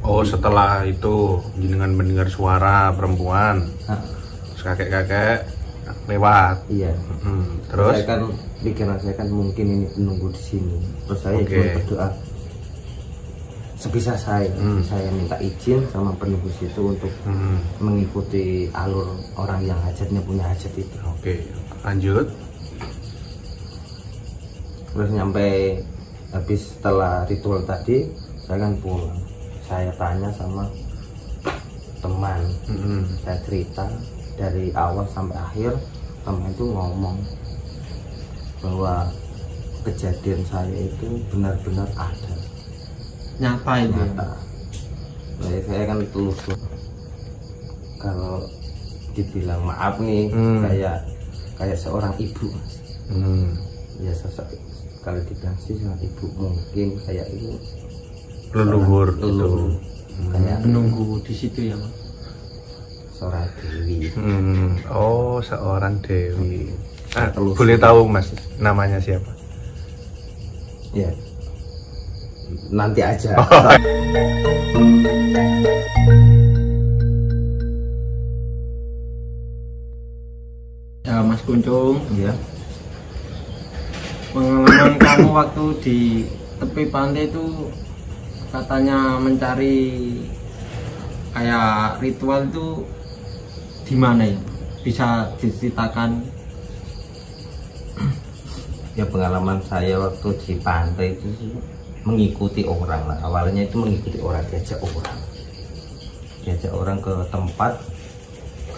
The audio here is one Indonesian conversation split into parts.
Oh, setelah itu jenengan mendengar suara perempuan, terus kakek-kakek lewat. Iya. Terus saya kan pikiran saya kan mungkin ini penunggu di sini. Terus saya cuma berdoa sebisa saya minta izin sama penunggu situ untuk mengikuti alur orang yang hajatnya punya hajat itu. Oke, lanjut. Terus nyampe habis setelah ritual tadi saya kan pulang. Saya tanya sama teman, saya cerita dari awal sampai akhir. Teman itu ngomong bahwa kejadian saya itu benar-benar ada, nyata itu. Nyata. Nah, saya kan telusur. Kalau dibilang maaf nih, kayak seorang ibu, Mas. Ya sosok kalau dibilang sih seorang ibu mungkin kayak itu Leluhur itu kayak menunggu di situ ya, Mas. seorang dewi. Oh, seorang dewi. Boleh tahu Mas namanya siapa? Ya nanti aja. Ya Mas Kuncung, Ya. pengalaman kamu waktu di tepi pantai itu katanya mencari kayak ritual itu di mana ya? Bisa diceritakan? Ya pengalaman saya waktu di pantai itu sih mengikuti orang lah. Awalnya itu mengikuti orang, diajak orang ke tempat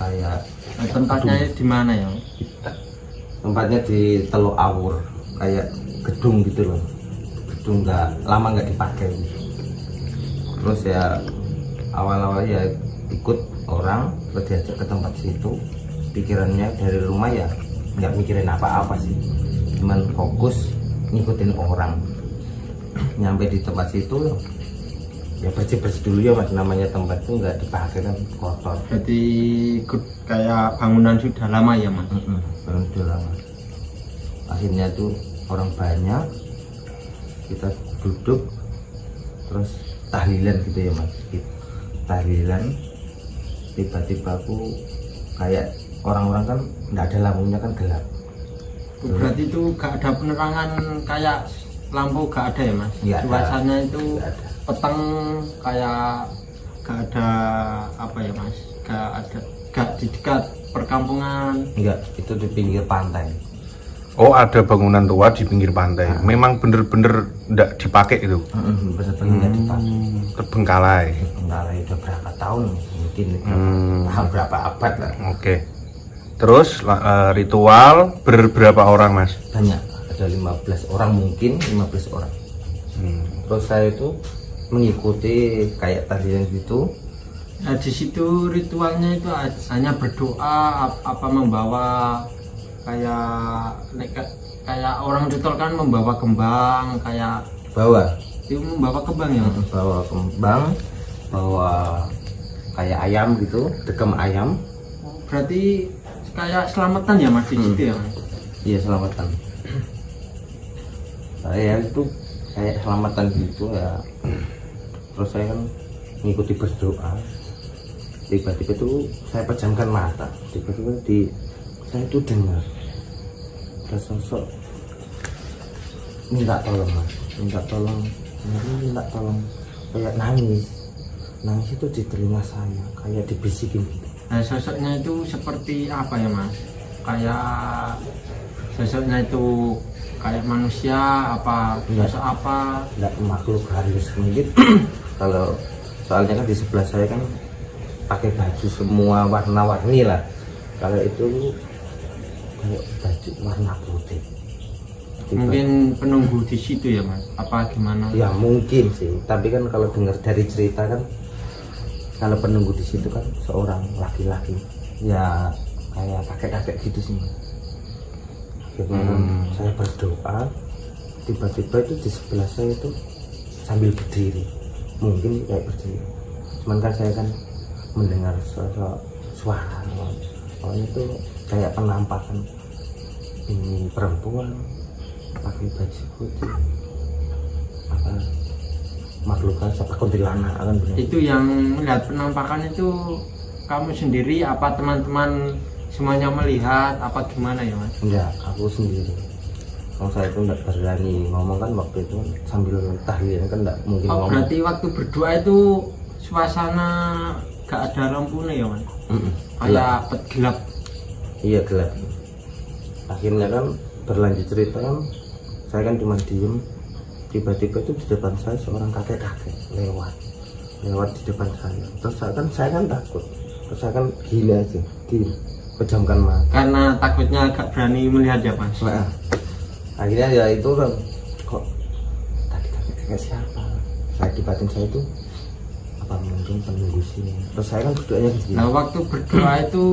kayak Tempatnya di mana ya? tempatnya di Teluk Awur, kayak gedung gitu loh. Gedung lama nggak dipakai gitu. Terus ya awal-awal ya ikut orang, terus diajak ke tempat situ. Pikirannya dari rumah ya nggak mikirin apa-apa sih, cuman fokus ngikutin orang. Nyampe di tempat situ ya bersih-bersih dulu ya Mas, namanya tempat itu nggak dipakai kan kotor. Jadi kayak bangunan sudah lama ya Mas? Bangunan sudah lama. Akhirnya tuh orang banyak, kita duduk terus tahlilan gitu ya Mas. Tahlilan, tiba-tiba aku kayak orang-orang kan nggak ada lampunya kan gelap. Berarti itu gak ada penerangan kayak lampu, gak ada ya Mas? Suasananya itu petang, kayak gak ada apa ya Mas? Gak di dekat perkampungan. Enggak, itu di pinggir pantai. Oh, ada bangunan tua di pinggir pantai. Memang bener-bener nggak dipakai itu. Bener-bener nggak dipakai. Terbengkalai. Terbengkalai udah berapa tahun? Mungkin berapa abad lah. Oke. Terus ritual berberapa orang Mas? Banyak, ada 15 orang mungkin, 15 orang. Terus saya itu mengikuti kayak tahlilan gitu. Nah di situ ritualnya itu hanya berdoa, apa membawa kayak orang ritual kan membawa kembang, kayak itu membawa kembang ya? Bawa kembang, bawa kayak ayam gitu, dekem ayam. Berarti kayak selamatan ya Mas di situ ya Mas? Iya, selamatan. Saya itu kayak selamatan gitu ya. Terus saya kan mengikuti berdoa. Tiba-tiba itu saya pejamkan mata. Tiba-tiba saya itu dengar ada sosok minta tolong Mas, minta tolong kayak nangis itu di telinga saya, kayak dibisikin. Nah sosoknya itu seperti apa ya Mas? Kayak sosoknya itu kayak manusia apa? Sosok apa? Enggak, makhluk halus mungkin. Kalau soalnya kan di sebelah saya kan pakai baju semua warna-warni lah. Kalau itu kayak baju warna putih. Mungkin penunggu di situ ya Mas? Apa gimana? Ya mungkin sih. Tapi kan kalau dengar dari cerita kan, kalau penunggu di situ kan seorang laki-laki. Ya kayak kakek-kakek gitu sih. Akhirnya saya berdoa, tiba-tiba itu di sebelah saya itu sambil berdiri, mungkin kayak berdiri. Cuman kan saya kan mendengar suara, itu kayak penampakan ini perempuan pakai baju putih, apa makhluk seperti kuntilanak kan bener. Itu yang melihat penampakan itu kamu sendiri apa teman-teman semuanya melihat apa gimana ya Mas? Enggak, aku sendiri. Kalau saya itu enggak berani ngomong kan waktu itu sambil tahlil kan enggak mungkin ngomong. Berarti waktu berdoa itu suasana gak ada lampunya ya Mas? Kayak gelap. Iya gelap. Akhirnya kan berlanjut cerita kan, saya kan cuma diem. Tiba-tiba itu di depan saya seorang kakek-kakek lewat di depan saya. Terus saya kan takut. Terus saya kan gila aja, diem, pejamkan mata. Karena takutnya gak berani melihat ya Mas? Nah, akhirnya ya itu kan, kok tadi kakek siapa? Saya di batin saya itu apa mungkin penunggu sini. Terus saya kan berdoanya begini. Nah waktu berdoa itu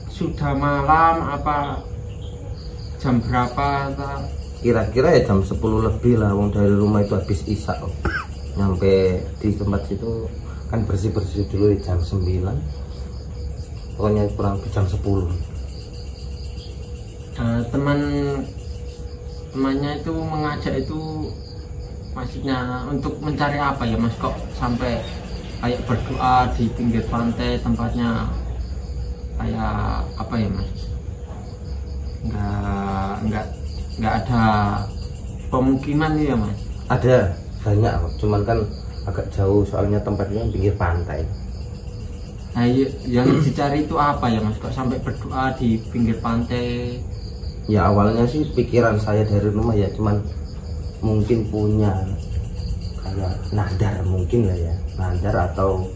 sudah malam apa jam berapa atau? Kira-kira ya jam 10 lebih lah, wong dari rumah itu habis isya nyampe di tempat situ kan bersih-bersih dulu di jam 9, pokoknya kurang lebih jam 10. Temannya itu mengajak itu maksudnya untuk mencari apa ya Mas, kok sampai kayak berdoa di pinggir pantai tempatnya kayak apa ya Mas, nggak ada pemukiman ya Mas? Ada banyak, cuman kan agak jauh soalnya tempatnya pinggir pantai. Nah yang dicari itu apa ya Mas, kok sampai berdoa di pinggir pantai? Ya awalnya sih pikiran saya dari rumah ya cuman mungkin punya kayak nadar mungkin lah ya, nadar atau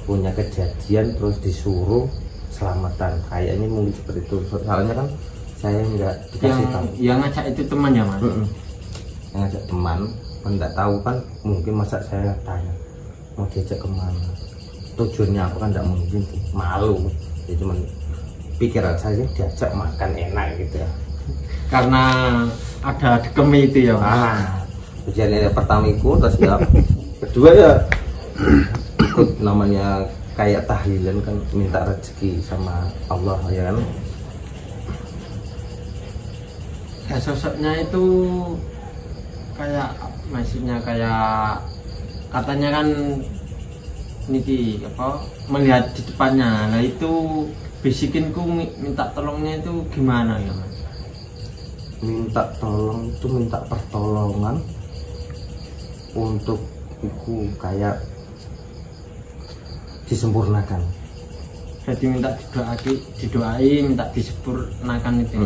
punya kejadian terus disuruh selamatan, kayaknya mungkin seperti itu. Soalnya kan saya nggak dikasih tahu. Yang ngajak itu teman ya Mas? Yang ngajak teman, nggak tahu kan mungkin masa saya tanya mau diajak kemana, tujuannya apa kan nggak mungkin sih, malu ya, cuman pikiran saya diajak makan enak gitu ya, karena ada dekemi itu ya Mas. tujuannya pertama ikut, terus ya kedua ya ikut namanya kayak tahlilan kan, minta rezeki sama Allah ya kan. Ya sosoknya itu kayak maksudnya kayak katanya kan niki apa melihat di depannya, nah itu bisikinku minta tolongnya itu gimana ya Mas? Minta tolong itu minta pertolongan untuk iku kayak disempurnakan. Jadi minta didoain, minta disempurnakan itu.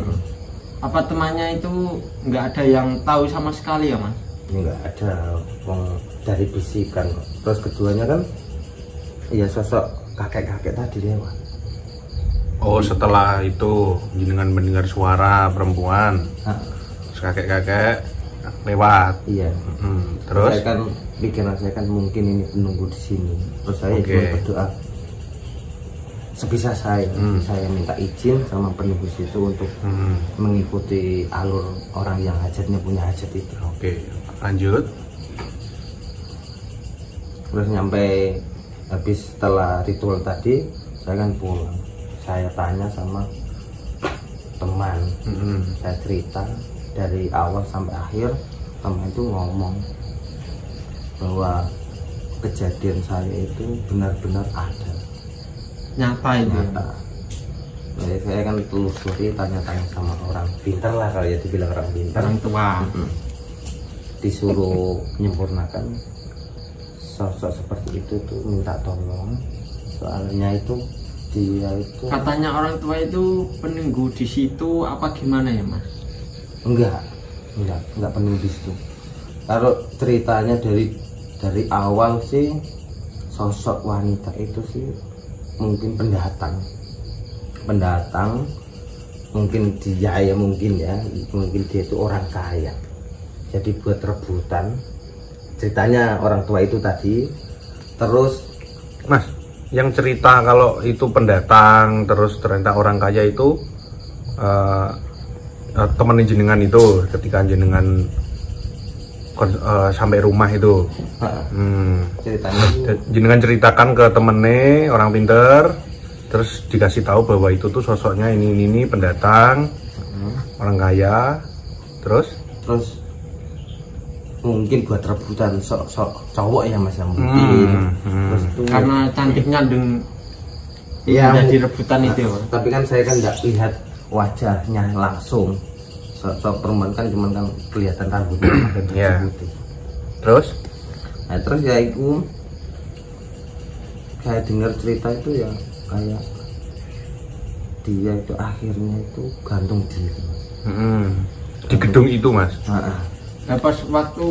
Apa temannya itu nggak ada yang tahu sama sekali ya Mas? Nggak ada, dari bisikan. Terus keduanya kan ya sosok kakek-kakek tadi lewat. Oh setelah itu jenengan mendengar suara perempuan, terus kakek-kakek lewat. Iya. Terus saya kan pikiran saya kan mungkin ini penunggu di sini. Terus saya cuma berdoa sebisa saya, saya minta izin sama penunggu situ untuk mengikuti alur orang yang hajatnya punya hajat itu. Oke, lanjut. Terus nyampe habis setelah ritual tadi, saya kan pulang. Saya tanya sama teman, saya cerita dari awal sampai akhir. Teman itu ngomong bahwa kejadian saya itu benar-benar ada, nyata itu. Nyata. Jadi saya kan telusuri, tanya-tanya sama orang pintar lah, kalau ya dibilang orang pintar, Orang tua. Disuruh menyempurnakan sosok seperti itu tuh, minta tolong. Soalnya itu dia itu Katanya orang tua itu penunggu di situ apa gimana ya Mas? enggak penunggu di situ. Kalau ceritanya dari awal sih sosok wanita itu sih mungkin pendatang mungkin dia ya, mungkin dia itu orang kaya, jadi buat rebutan ceritanya orang tua itu tadi. Terus Mas, yang cerita kalau itu pendatang terus ternyata orang kaya itu teman jenengan itu ketika jenengan sampai rumah itu ceritanya jenengan ceritakan ke temennya orang pinter, terus dikasih tahu bahwa itu tuh sosoknya ini pendatang orang kaya. Terus mungkin buat rebutan sok cowok ya mas ya mungkin. Terus itu, karena cantiknya ya jadi rebutan itu ya. Tapi kan saya kan nggak lihat wajahnya langsung. Sok perempuan kan cuman kan kelihatan rambutnya Iya. putih. Terus? Nah terus ya itu saya dengar cerita itu ya kayak dia itu akhirnya itu gantung diri. Di gedung itu mas? Nah, pas waktu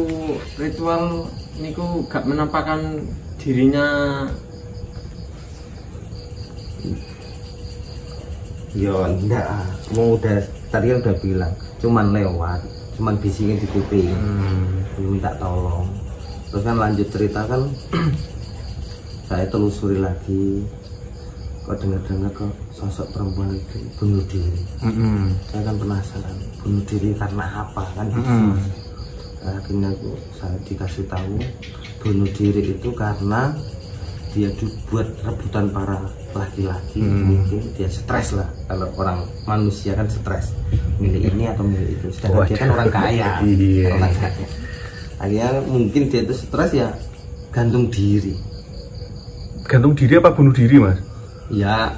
ritual niku gak menampakkan dirinya. Ya enggak, mau udah tadi kan udah bilang cuman lewat, cuman bisikin di kuping, minta tolong. Terus kan lanjut cerita kan saya telusuri lagi, kok dengar-dengar kok sosok perempuan itu bunuh diri. Saya kan penasaran bunuh diri karena apa kan. Akhirnya saya dikasih tahu bunuh diri itu karena dia dibuat rebutan para laki-laki. Mungkin dia stres lah, kalau orang manusia kan stres milih ini atau milih itu, sedangkan dia kan orang kaya. Orang kaya akhirnya mungkin dia itu stres ya gantung diri. Gantung diri apa bunuh diri mas? Ya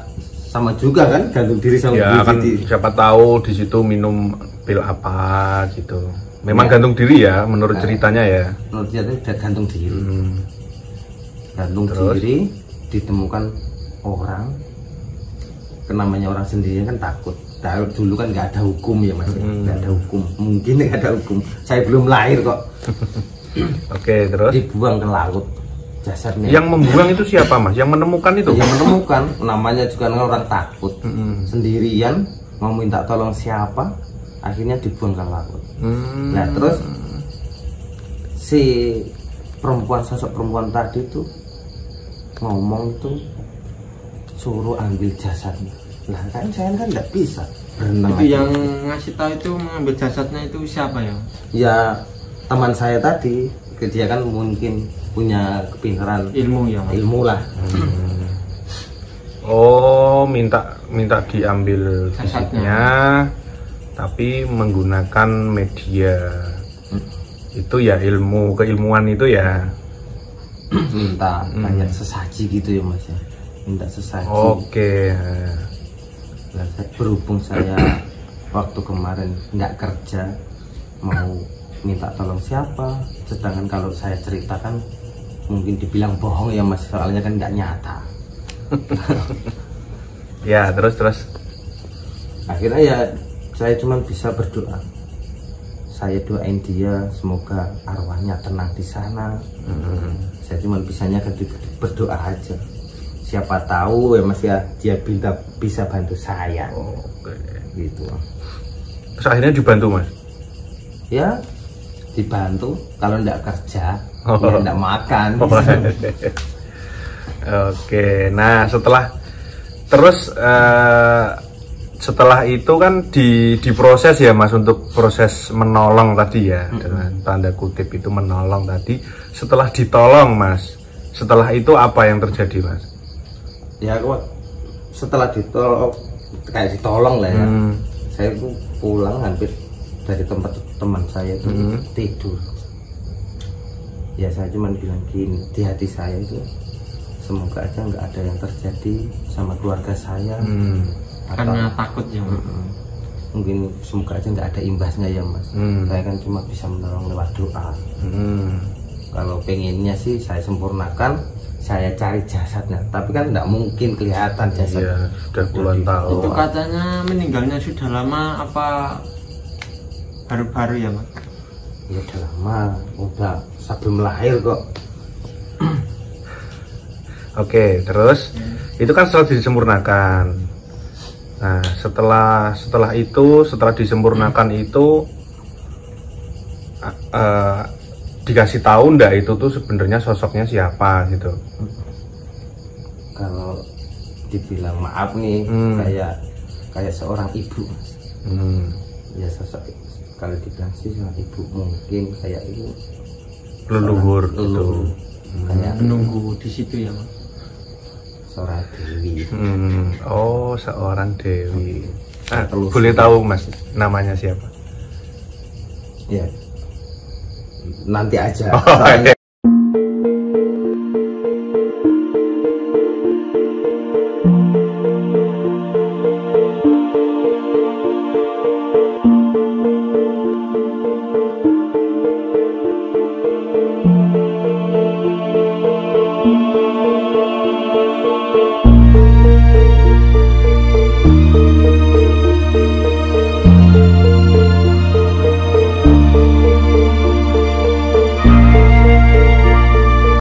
sama juga kan, gantung diri sama ya bunuh kan diri. siapa tahu di situ minum pil apa gitu. Memang ya. Gantung diri ya menurut ceritanya ya. Menurut dia itu udah gantung diri. Gantung diri, ditemukan orang, namanya orang sendiri kan takut. Dulu kan nggak ada hukum ya mas, nggak ada hukum, mungkin nggak ada hukum. Saya belum lahir kok. Oke, terus dibuang ke laut jasadnya. Yang membuang itu siapa mas? Yang menemukan itu? Yang menemukan, namanya juga orang takut, sendirian, mau minta tolong siapa, akhirnya dibuang ke laut. Nah terus si perempuan, sosok perempuan tadi tuh ngomong tuh suruh ambil jasadnya. Lah kan saya kan nggak bisa berenang. Itu yang ngasih tahu itu mengambil jasadnya itu siapa ya? Ya teman saya tadi, dia kan mungkin punya kepintaran ilmu ya. Ilmu lah. Oh minta diambil jasadnya, tapi menggunakan media. Itu ya keilmuan itu ya. Minta kayak sesaji gitu ya mas ya, minta sesaji. Oke. Nah, berhubung saya waktu kemarin nggak kerja, mau minta tolong siapa, sedangkan kalau saya ceritakan mungkin dibilang bohong ya mas, soalnya kan nggak nyata. Ya terus akhirnya ya saya cuma bisa berdoa. Saya doain dia semoga arwahnya tenang di sana. Saya cuma bisanya kan berdoa aja. Siapa tahu ya mas ya, dia bisa bantu saya. Oke. Gitu. Terus akhirnya dibantu mas? Ya dibantu, kalau enggak kerja ya enggak makan. Oke, nah setelah itu kan diproses ya mas, untuk proses menolong tadi ya, dengan tanda kutip itu menolong tadi. Setelah ditolong mas, setelah itu apa yang terjadi mas? Ya kok setelah ditolong lah ya, saya tuh pulang hampir dari tempat teman saya itu tidur. Ya saya cuma bilang gini, di hati saya itu semoga aja nggak ada yang terjadi sama keluarga saya. Karena takut ya. Mungkin semoga aja nggak ada imbasnya ya mas. Saya kan cuma bisa menolong lewat doa. Kalau pengennya sih saya sempurnakan, saya cari jasadnya, tapi kan nggak mungkin kelihatan jasad. Iya, sudah puluhan tahun. Itu katanya meninggalnya sudah lama apa baru-baru ya mas? Ya udah lama, udah sebelum lahir kok. Oke, terus itu kan setelah disempurnakan. Nah, setelah disempurnakan itu dikasih tahu ndak itu tuh sebenarnya sosoknya siapa gitu? Kalau dibilang maaf nih, kayak seorang ibu mas. Ya sosok, kalau dibilang sih seorang ibu mungkin kayak itu leluhur gitu. Kayak menunggu di situ ya mas. Seorang dewi. Oh, seorang dewi. Boleh tahu mas namanya siapa? Ya nanti aja. Oh, Soalnya